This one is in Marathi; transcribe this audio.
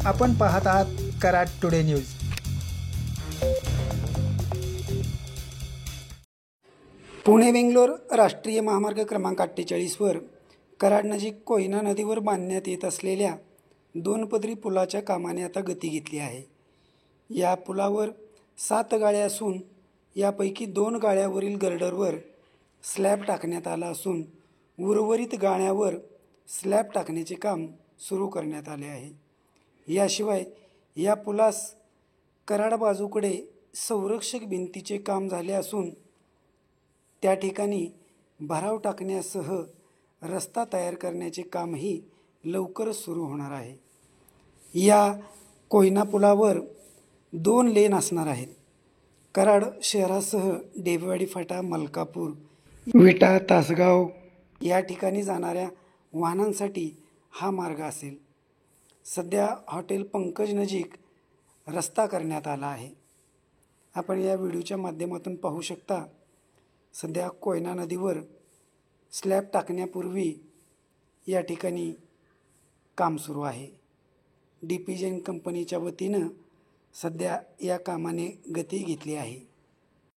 आपण पाहत आहात कराड टुडे न्यूज। पुणे बेंगलोर राष्ट्रीय महामार्ग क्रमांक 48वर कराड नजीक कोयना नदीवर बांधण्यात येत असलेल्या 2 पदरी पुलाच्या कामाने आता गती घेतली आहे। या पुलावर 7 गाळ्या असून यापैकी 2 गाळ्यावरील गर्डरवर स्लॅब टाकण्यात आला असून उर्वरित गाळ्यावर स्लॅब टाकण्याचे काम सुरू करण्यात आले आहे। याशिवाय या पुलास कराड बाजूकडे संरक्षक भिंतीचे काम झाले असून त्या ठिकाणी भराव टाकण्यासह रस्ता तयार करण्याचे कामही लवकरच सुरू होणार आहे। या कोयना पुलावर 2 लेन असणार आहेत। कराड शहरासह डेबेवाडी फाटा, मलकापूर, विटा, तासगाव या ठिकाणी जाणाऱ्या वाहनांसाठी हा मार्ग असेल। सध्या हॉटेल पंकज नजीक रस्ता करण्यात आला आहे। आपण या व्हिडिओच्या माध्यमातून पाहू शकता, सध्या कोयना नदीवर स्लॅब टाकण्यापूर्वी या ठिकाणी काम सुरू आहे। DP जैन कंपनीच्या वतीनं सध्या या कामाने गती घेतली आहे।